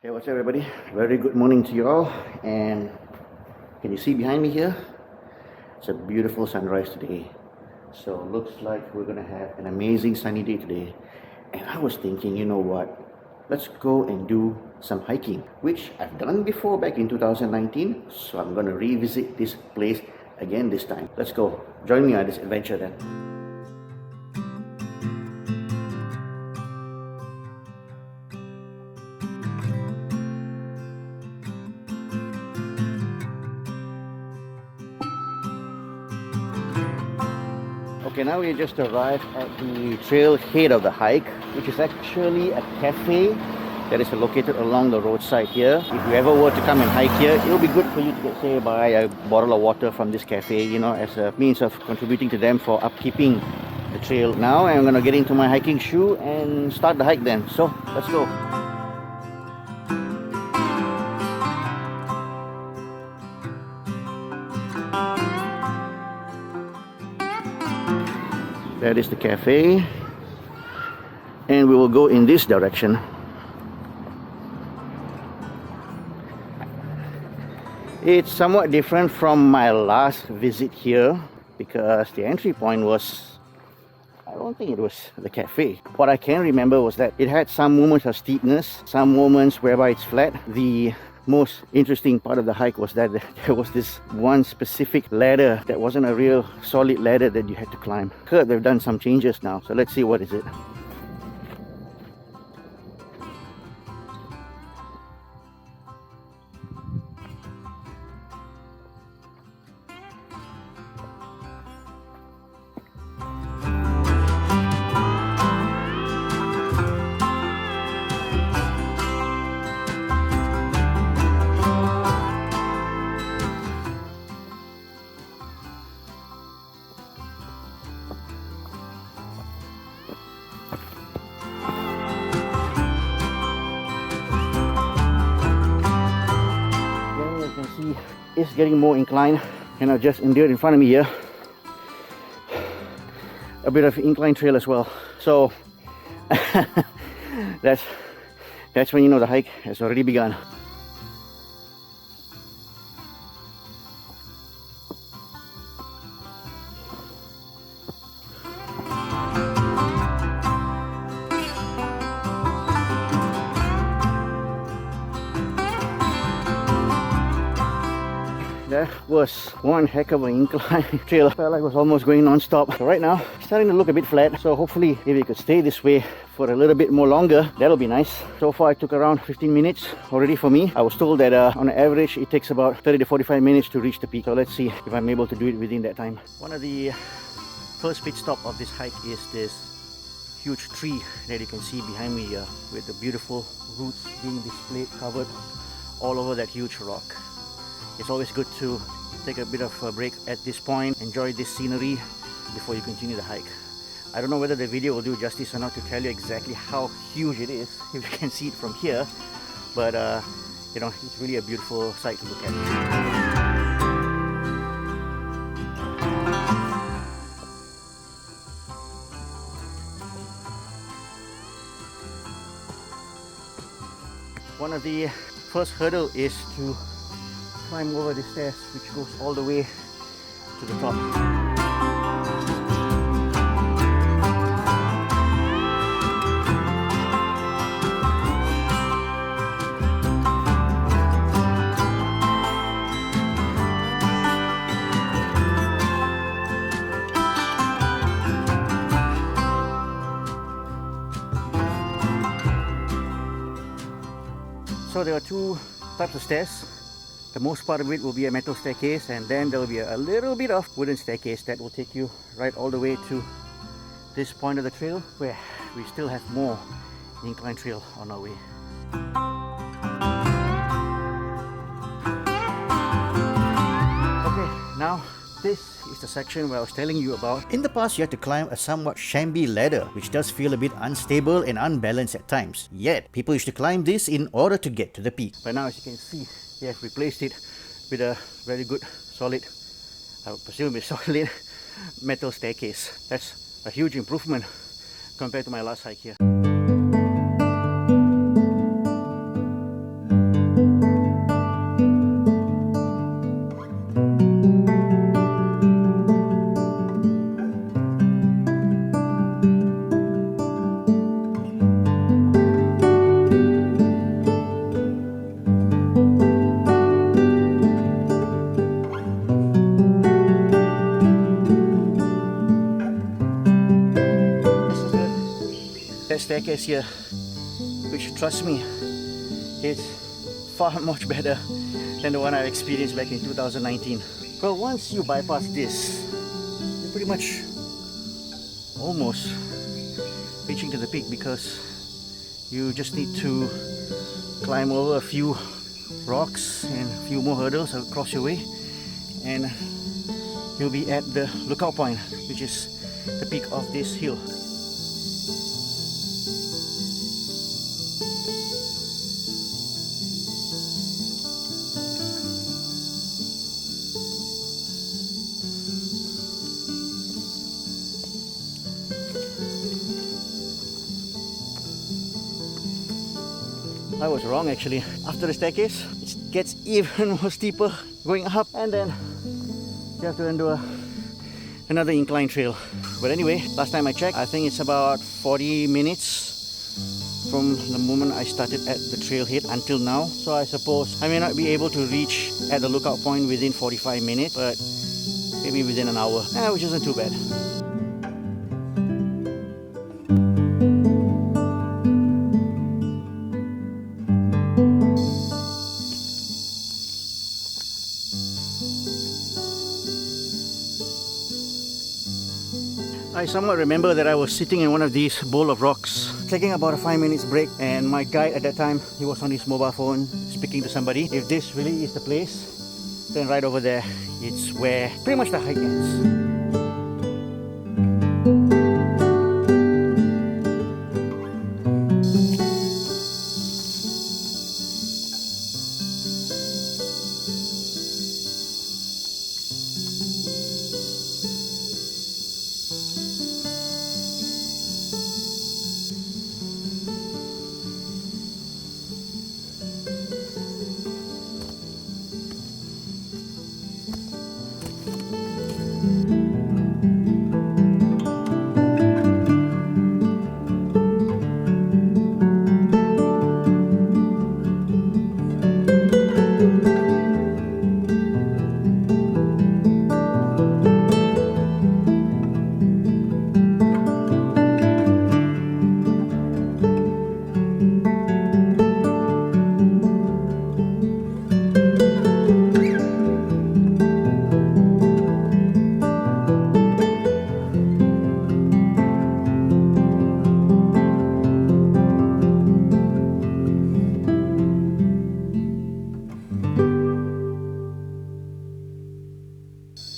Hey, what's up everybody? Very good morning to you all. And can you see behind me here? It's a beautiful sunrise today. So looks like we're gonna have an amazing sunny day today. And I was thinking, you know what? Let's go and do some hiking, which I've done before back in 2019. So I'm gonna revisit this place again this time. Let's go. Join me on this adventure then. Okay, now we just arrived at the trailhead of the hike, which is actually a cafe that is located along the roadside here. If you ever were to come and hike here, it will be good for you to get, say, buy a bottle of water from this cafe, you know, as a means of contributing to them for upkeeping the trail. Now I'm gonna get into my hiking shoe and start the hike then. So let's go. That is the cafe, and we will go in this direction. It's somewhat different from my last visit here because the entry point was, I don't think it was the cafe. What I can remember was that it had some moments of steepness, some moments whereby it's flat. The most interesting part of the hike was that there was this one specific ladder that wasn't a real solid ladder that you had to climb. Heard they've done some changes now, so let's see what is it. It's getting more inclined, and I've just endured in front of me here a bit of incline trail as well. So that's when you know the hike has already begun. That was one heck of an incline trail. I felt like it was almost going non-stop. So right now, it's starting to look a bit flat. So hopefully, if it could stay this way for a little bit more longer, that'll be nice. So far, it took around 15 minutes already for me. I was told that on average, it takes about 30 to 45 minutes to reach the peak. So let's see if I'm able to do it within that time. One of the first pit stop of this hike is this huge tree that you can see behind me here, with the beautiful roots being displayed, covered all over that huge rock. It's always good to take a bit of a break at this point, enjoy this scenery before you continue the hike. I don't know whether the video will do justice or not to tell you exactly how huge it is, if you can see it from here, but you know, it's really a beautiful sight to look at. One of the first hurdle is to climb over the stairs, which goes all the way to the top. So there are two types of stairs. The most part of it will be a metal staircase, and then there will be a little bit of wooden staircase that will take you right all the way to this point of the trail, where we still have more incline trail on our way. Okay, now this is the section where I was telling you about. In the past, you had to climb a somewhat shamby ladder, which does feel a bit unstable and unbalanced at times. Yet, people used to climb this in order to get to the peak. But now, as you can see, they have replaced it with a very good, solid, I would presume a solid metal staircase. That's a huge improvement compared to my last hike here. staircase here, which, trust me, is far much better than the one I experienced back in 2019. Well, once you bypass this, you're pretty much almost reaching to the peak, because you just need to climb over a few rocks and a few more hurdles across your way, and you'll be at the lookout point, which is the peak of this hill. I was wrong actually. After the staircase, it gets even more steeper going up, and then you have to endure another incline trail. But anyway, last time I checked, I think it's about 40 minutes from the moment I started at the trailhead until now. So I suppose I may not be able to reach at the lookout point within 45 minutes, but maybe within an hour, which isn't too bad. I somewhat remember that I was sitting in one of these bowl of rocks, taking about a 5 minutes break, and my guide at that time, he was on his mobile phone speaking to somebody. If this really is the place, then right over there, it's where pretty much the hike ends.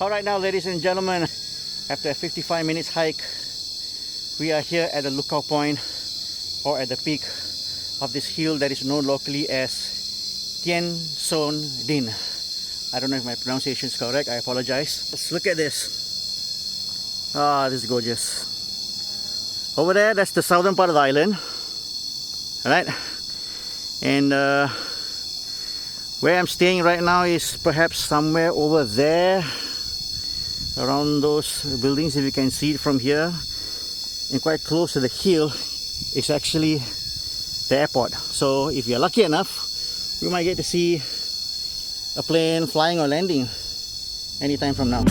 Alright, now ladies and gentlemen, after a 55 minutes hike, we are here at the lookout point, or at the peak of this hill that is known locally as Tiên Sơn Đỉnh. I don't know if my pronunciation is correct, I apologize. Let's look at this. Ah, this is gorgeous. Over there, that's the southern part of the island. Alright, and where I'm staying right now is perhaps somewhere over there, around those buildings, if you can see it from here. And quite close to the hill is actually the airport. So if you're lucky enough, we might get to see a plane flying or landing anytime from now.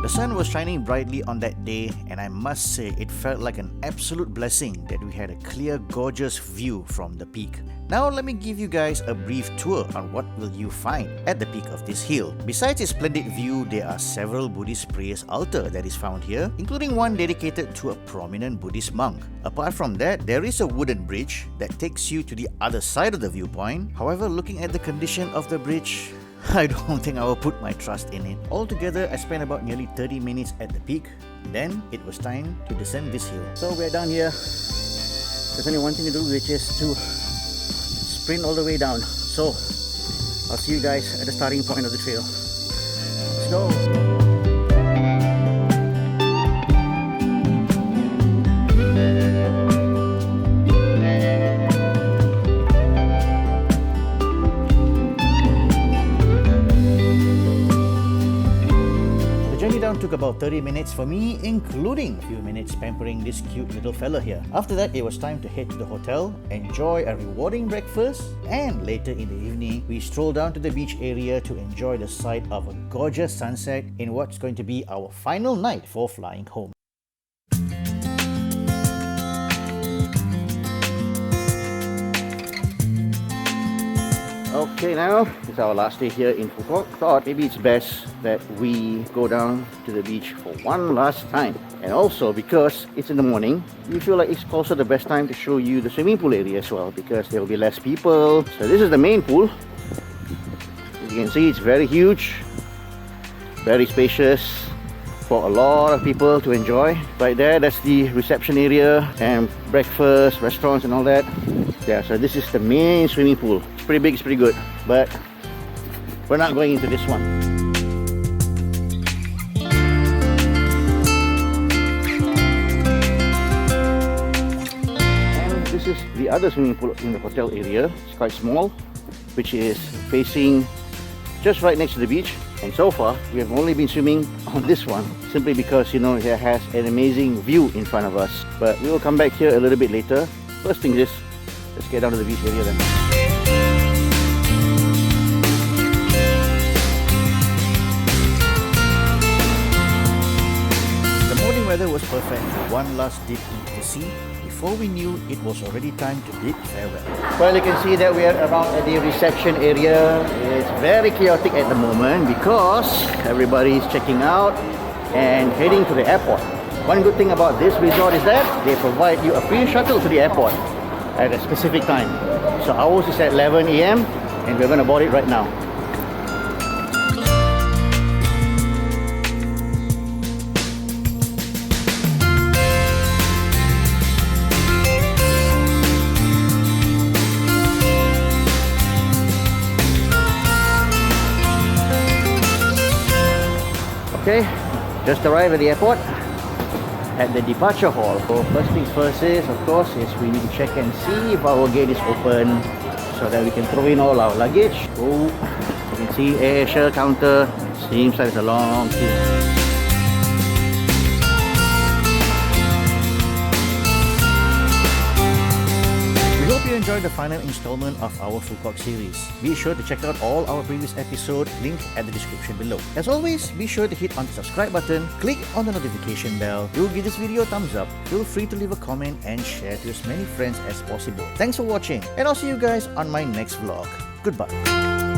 The sun was shining brightly on that day, and I must say it felt like an absolute blessing that we had a clear, gorgeous view from the peak. Now let me give you guys a brief tour on what will you find at the peak of this hill. Besides its splendid view, there are several Buddhist prayers altar that is found here, including one dedicated to a prominent Buddhist monk. Apart from that, there is a wooden bridge that takes you to the other side of the viewpoint. However, looking at the condition of the bridge, I don't think I will put my trust in it. Altogether, I spent about nearly 30 minutes at the peak. Then, it was time to descend this hill. So we're down here. There's only one thing to do, which is to sprint all the way down. So, I'll see you guys at the starting point of the trail. Let's go. Took about 30 minutes for me, including a few minutes pampering this cute little fella here. After that, it was time to head to the hotel, enjoy a rewarding breakfast, and later in the evening, we strolled down to the beach area to enjoy the sight of a gorgeous sunset in what's going to be our final night for flying home. Okay, now it's our last day here in Phu Quoc. Thought maybe it's best that we go down to the beach for one last time. And also because it's in the morning, we feel like it's also the best time to show you the swimming pool area as well, because there will be less people. So this is the main pool. As you can see, it's very huge, very spacious for a lot of people to enjoy. Right there, that's the reception area and breakfast, restaurants and all that. Yeah, so this is the main swimming pool. It's pretty big, it's pretty good, but we're not going into this one. And this is the other swimming pool in the hotel area. It's quite small, which is facing just right next to the beach. And so far, we have only been swimming on this one, simply because, you know, it has an amazing view in front of us. But we will come back here a little bit later. First thing is, let's get down to the beach area then. The morning weather was perfect for one last dip into the sea. Before we knew, it was already time to bid farewell. Well, you can see that we are around at the reception area. It's very chaotic at the moment because everybody is checking out and heading to the airport. One good thing about this resort is that they provide you a free shuttle to the airport at a specific time. So ours is at 11 AM and we're going to board it right now. Okay, just arrived at the airport at the departure hall. So first things first is, of course, we need to check and see if our gate is open so that we can throw in all our luggage. Oh, you can see Asia counter. Seems like it's a long queue. We hope you enjoyed the final installment of our Phu Quoc series. Be sure to check out all our previous episodes, linked at the description below. As always, be sure to hit on the subscribe button, click on the notification bell, do give this video a thumbs up, feel free to leave a comment and share to as many friends as possible. Thanks for watching, and I'll see you guys on my next vlog. Goodbye.